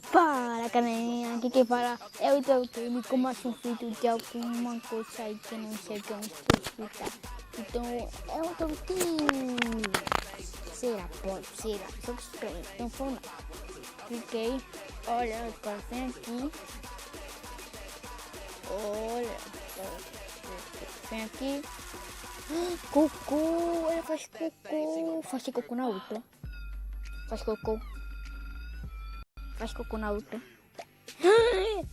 Fala, galerinha, aqui quem fala é o Teutônio, como acho um vídeo de alguma coisa aí que não sei que eu não estou explicar. Então, é um Teutônio. Será? Pode, será? Só que estranho, então foi lá. Cliquei, olha, agora vem aqui. Olha, vem aqui. Cocô, ela faz cocô. Faz cocô na outra. Faz cocô. Faz cocô na outra.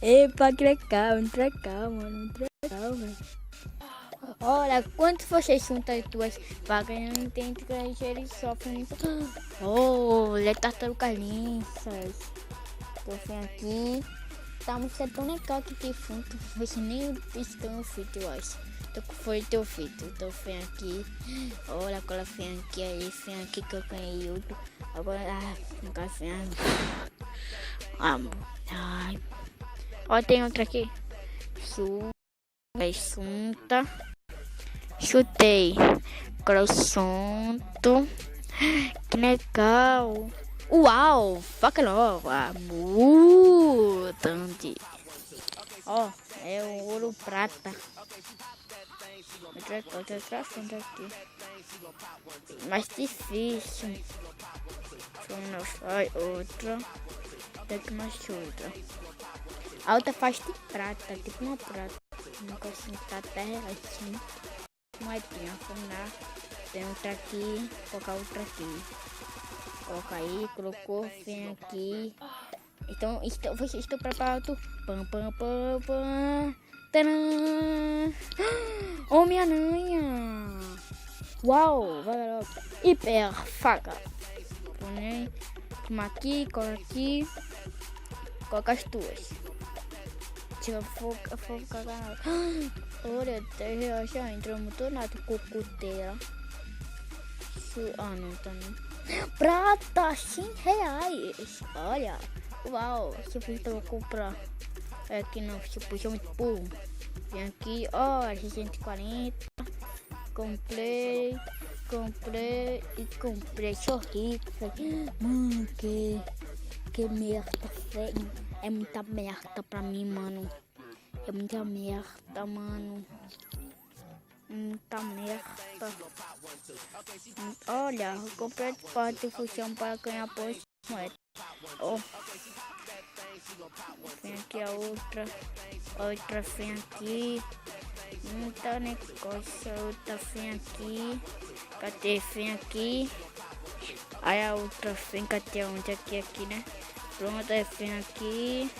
Epa, que legal, muito legal, mano. Muito legal, velho. Olha, quanto vocês juntam as duas vagas, eu não entendo que eles sofrem. Olha, tartarugas lindas. Tô vendo aqui. Tá muito tão legal que tem fundo. Você nem piscando o fito, eu acho. Foi teu fito. Tô vendo aqui. Olha, agora vem aqui, aí vem aqui que eu ganhei outro. Agora, nunca vem. Ai. Ó, tem outra aqui. Sunta. Chutei. Agora o sonto. Que legal. Uau, faca nova. Mutante. Ó, é o ouro prata. Outra fundo aqui. Mais difícil. Vai outra. Daqui mais outra. A outra faz de prata, tipo uma prata. Nunca assim, tá terra assim. Moedinha, vamos lá. Tem outra aqui, colocar outra aqui. Coloca aí, colocou, vem aqui. Então, estou preparado. Pam. Tadã! Homem-Aranha! Uau, vai logo. Hiper faca. Toma aqui, coloca aqui. Coloca as duas. Tira fogo, cagar. Olha, R$10 já entrou muito nada. Cocoteira. Não tá não. Prata, R$100. Olha. Uau, se eu vou comprar. É aqui não, se eu puxar muito burro. Vem aqui, ó, 640. Comprei. Sou rico. Mano, que merda, velho. É muita merda pra mim, mano. É muita merda, mano. Muita merda. Olha, eu comprei de parte de função para ganhar pois moeda. Ó. Vem aqui a outra. Outra vem aqui. Muita negócio. Outra vem aqui. Cadê? Vem aqui. Aí a outra vem. Cadê onde? Aqui, né? Pronto, aí vem aqui.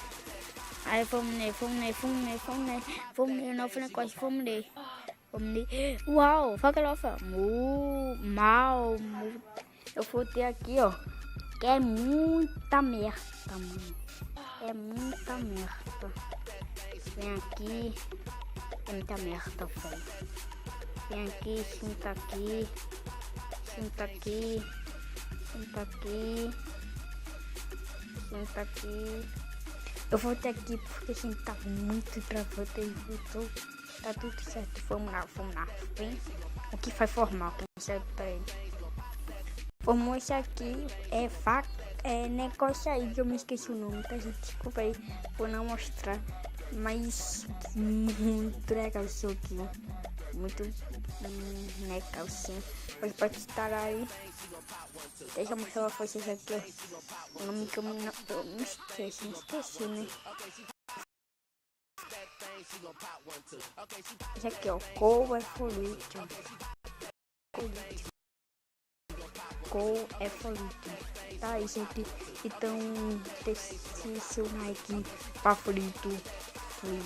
Aí vamos ler. Novo negócio, vamos ler. Uau, faca nova. Mal. Eu vou ter aqui, ó. Que é muita merda, mano. É muita merda. Vem aqui. É muita merda, velho. Vem aqui, senta aqui. Senta aqui. Eu vou ter aqui porque assim tá muito travado e voltou. Tá tudo certo. Vamos lá. Vem. O que faz formal? Quem sabe pra ele? Formou esse aqui. É faca. É negócio aí que eu me esqueci o nome. Tá, gente? Desculpa aí por não mostrar. Mas muito legal isso aqui. Muito legal sim. Pode estar aí. Deixa eu mostrar pra vocês aqui, ó. O nome que eu não esqueci, né? Esse aqui, ó. Coal Evolution. Tá aí, gente. Então, deixe seu like favorito. Fui.